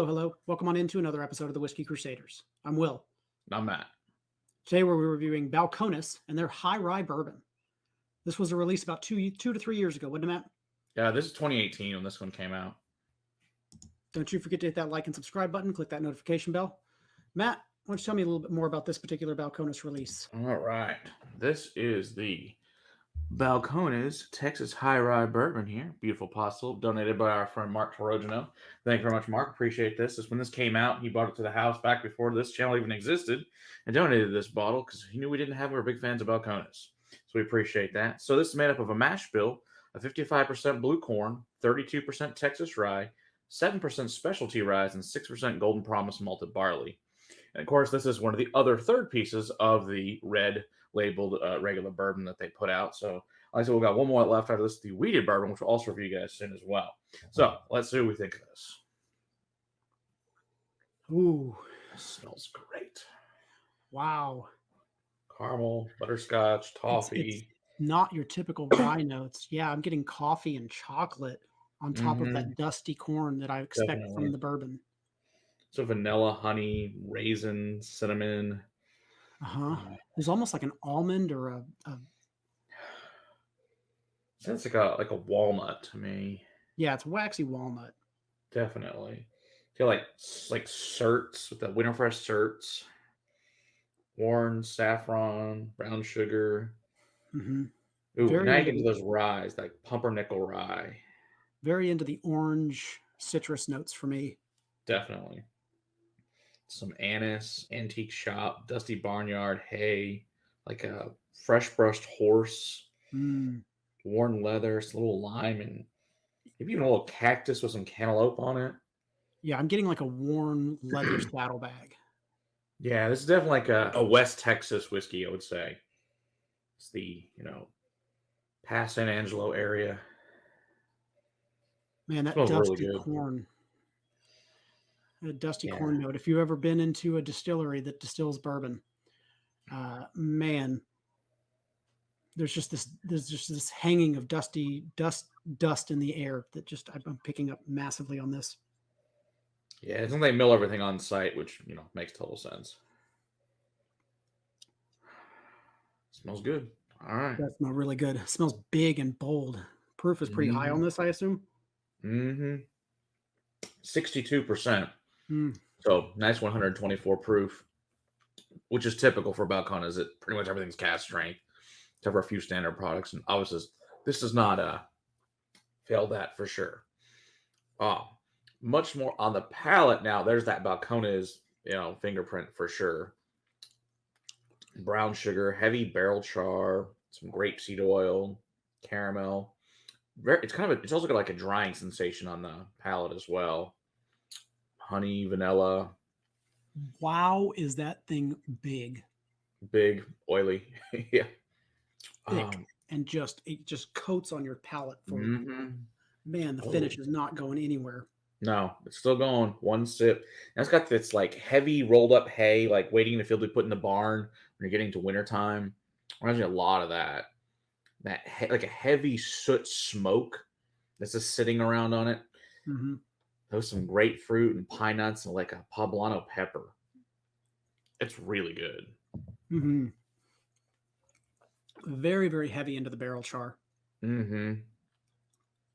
Hello. Welcome on into another episode of the Whiskey Crusaders. I'm Will. I'm Matt. Today we're reviewing Balcones and their High Rye Bourbon. This was a release about two to 3 years ago, wasn't it, Matt? Yeah, this is 2018 when this one came out. Don't you forget to hit that like and subscribe button. Click that notification bell. Matt, why don't you tell me a little bit more about this particular Balcones release? All right. This is the Balcones Texas High Rye Bourbon here. Beautiful postle donated by our friend Mark Torogino. Thank you very much, Mark. Appreciate this. When this came out, he brought it to the house back before this channel even existed and donated this bottle because he knew we didn't have. We're big fans of Balcones. So we appreciate that. So this is made up of a mash bill of 55% blue corn, 32% Texas Rye, 7% specialty ryes, and 6% Golden Promise malted barley. And of course, this is one of the other third pieces of the red labeled regular bourbon that they put out. So, like I said, we've got one more left after this, the wheated bourbon, which we'll also review you guys soon as well. So, let's see what we think of this. Ooh, It smells great. wow. Caramel, butterscotch, toffee. It's not your typical rye notes. Yeah, I'm getting coffee and chocolate on top of that dusty corn that I expect Definitely. from the bourbon. So vanilla, honey, raisin, cinnamon. There's almost like an almond or a Sounds like a walnut to me. yeah, it's waxy walnut. Definitely. Feel like certs with the Winterfresh certs. Orange, saffron, brown sugar. Mm-hmm. Ooh, Very now you into get into those ryes, like pumpernickel rye. Very into the orange citrus notes for me. Definitely. Some anise, antique shop, dusty barnyard, hay, like a fresh brushed horse, worn leather, some little lime, and maybe even a little cactus with some cantaloupe on it. Yeah, I'm getting like a worn leather saddlebag. Yeah, this is definitely like a West Texas whiskey, I would say. It's the, Pass San Angelo area. Man, that Smells really dusty good. corn. A dusty Yeah. corn note. If you've ever been into a distillery that distills bourbon, man, there's just this hanging of dust in the air that just I'm picking up massively on this. Yeah, it's not they mill everything on site, which, makes total sense. Smells good. All right. That smells really good. It smells big and bold. Proof is pretty high on this, I assume. 62%. Mm. So nice 124 proof, which is typical for Balcones. It pretty much everything's cast strength, except for a few standard products. And obviously, this does not fail that for sure. Much more on the palate now. There's that Balcones, fingerprint for sure. Brown sugar, heavy barrel char, some grapeseed oil, caramel. It's also got like a drying sensation on the palate as well. Honey, vanilla. Wow, is that thing big? Big, oily. Yeah. Thick and it just coats on your palate for man, the Oh. finish is not going anywhere. No, it's still going. One sip. And it's got this like heavy rolled up hay, like waiting in the field to be put in the barn when you're getting to wintertime. Reminds me a lot of that. Like a heavy soot smoke that's just sitting around on it. There's some grapefruit and pine nuts and like a poblano pepper. It's really good. Very, very heavy into the barrel char.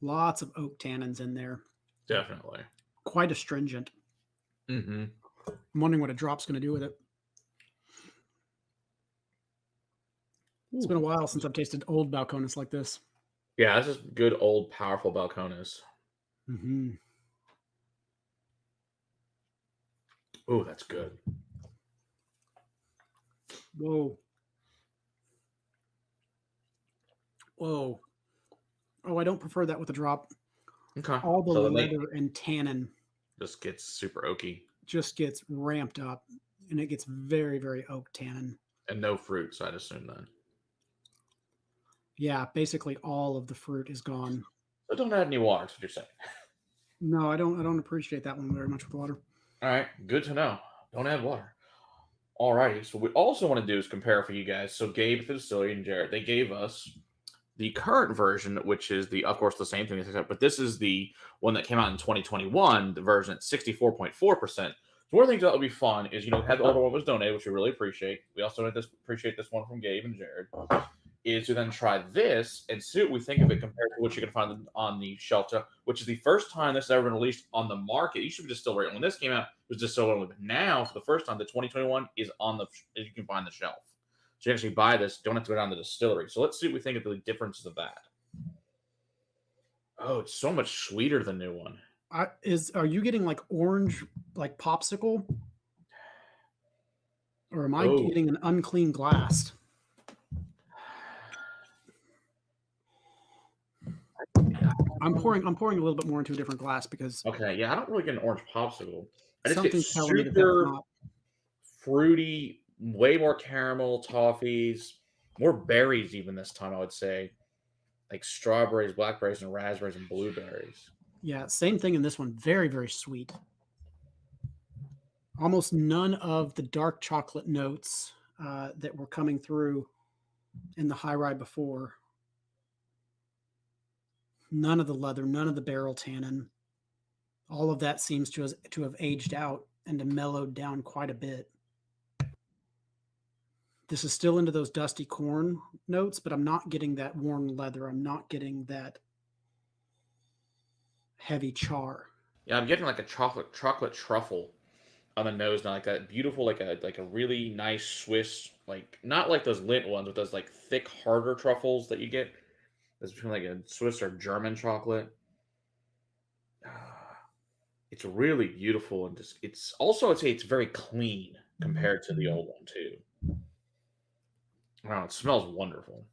Lots of oak tannins in there. Definitely. Quite astringent. I'm wondering what a drop's going to do with it. It's been a while since I've tasted old Balcones like this. Yeah, this is good old powerful Balcones. Oh, that's good. Whoa. Oh, I don't prefer that with a drop. Okay. All the leather and tannin just gets super oaky. Just gets ramped up, and it gets very, very oak tannin. And no fruits, I'd assume then. Yeah, basically all of the fruit is gone. So don't add any water, is what you're saying. No, I don't appreciate that one very much with water. All right, good to know. Don't add water. All righty. So what we also want to do is compare for you guys. So Gabe at the distillery and Jared, they gave us the current version, which is of course, the same thing, but this is the one that came out in 2021, the version at 64.4%. So one of the things that would be fun is, had the older one was donated, which we really appreciate. We also appreciate this one from Gabe and Jared. Is to then try this and see what we think of it compared to what you can find on the shelf, which is the first time this has ever been released on the market. You should be distilled right when this came out. It was distilled only, but now for the first time, the 2021 is you can find the shelf. So you actually buy this, don't have to go down to the distillery. So let's see what we think of the differences of that. Oh, it's so much sweeter than the new one. Are you getting like orange, like popsicle, or am I getting an unclean glass? I'm pouring a little bit more into a different glass because okay, yeah, I don't really get an orange popsicle. I just get telling me that super that's not fruity, way more caramel, toffees, more berries even this time, I would say. Like strawberries, blackberries, and raspberries and blueberries. Yeah, same thing in this one. Very, very sweet. Almost none of the dark chocolate notes that were coming through in the high rye before. None of the leather, none of the barrel tannin. All of that seems to have aged out and to mellowed down quite a bit. This is still into those dusty corn notes, but I'm not getting that worn leather. I'm not getting that heavy char. Yeah, I'm getting like a chocolate truffle on the nose now, like that beautiful, like a really nice Swiss, like not like those Lindt ones, but those like thick, harder truffles that you get. That's between like a Swiss or German chocolate. It's really beautiful and just it's also I'd say it's very clean compared to the old one too. Wow, it smells wonderful.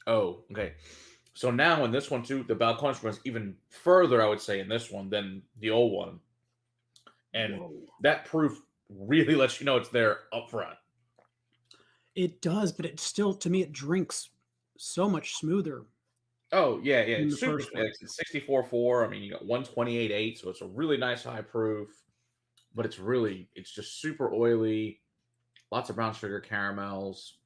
Oh, okay. So now in this one too, the Balcones runs even further, I would say, in this one than the old one. And that proof really lets you know it's there up front. It does, but it still, to me, it drinks so much smoother. Oh, yeah. It's super. It's 64.4. I mean, you got 128.8, so it's a really nice high proof, but it's just super oily. Lots of brown sugar caramels.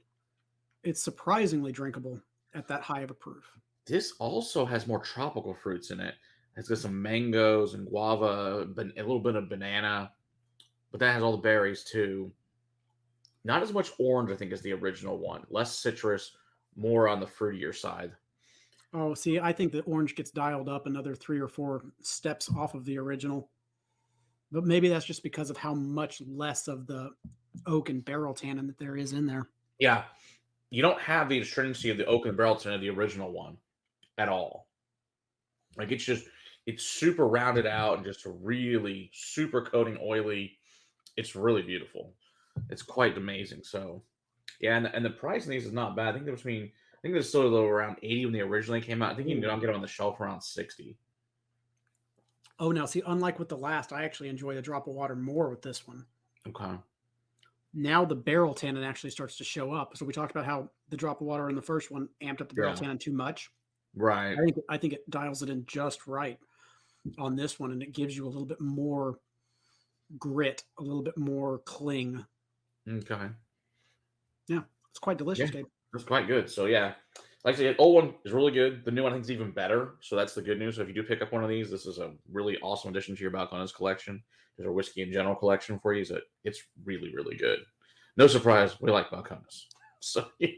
It's surprisingly drinkable at that high of a proof. This also has more tropical fruits in it. It's got some mangoes and guava, but a little bit of banana, but that has all the berries too. Not as much orange, I think, as the original one. Less citrus, more on the fruitier side. Oh, see, I think the orange gets dialed up another 3 or 4 steps off of the original. But maybe that's just because of how much less of the oak and barrel tannin that there is in there. Yeah. You don't have the astringency of the oak and barrel tannin of the original one at all. Like it's super rounded out and just a really super coating oily. It's really beautiful. It's quite amazing. So yeah, and the price of these is not bad. I think they're still a little around 80 when they originally came out. I think you can get them on the shelf around 60. Oh, now see, unlike with the last, I actually enjoy the drop of water more with this one. Okay. Now the barrel tannin actually starts to show up. So we talked about how the drop of water in the first one amped up the barrel tannin too much. Right. I think it dials it in just right on this one, and it gives you a little bit more grit, a little bit more cling. Okay. Yeah, it's quite delicious, Gabe. It's quite good. So yeah, like I said, the old one is really good. The new one I think is even better. So that's the good news. So if you do pick up one of these, this is a really awesome addition to your Balcones collection. There's a whiskey in general collection for you. So it's really, really good. No surprise, we like Balcones. So yeah.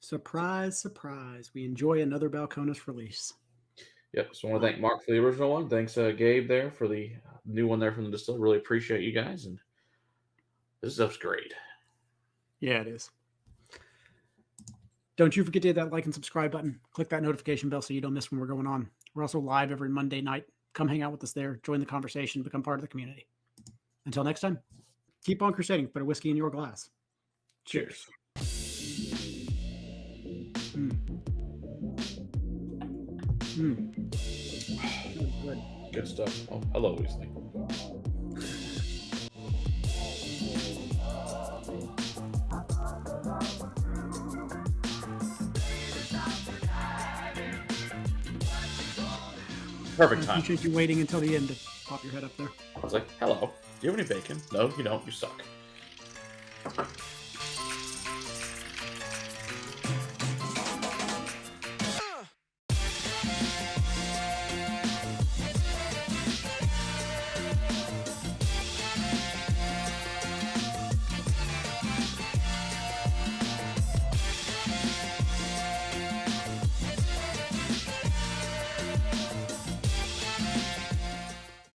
Surprise, surprise. We enjoy another Balcones release. Yep. So I want to thank Mark for the original one. Thanks, Gabe, there for the new one there from the distillery. Really appreciate you guys. And this stuff's great. Yeah, it is. Don't you forget to hit that like and subscribe button. Click that notification bell so you don't miss when we're going on. We're also live every Monday night. Come hang out with us there. Join the conversation. Become part of the community. Until next time, keep on crusading. Put a whiskey in your glass. Cheers. Good stuff. Oh, I love Whiskey. Perfect time. I appreciate you waiting until the end to pop your head up there. I was like, hello. Do you have any bacon? No, you don't. You suck.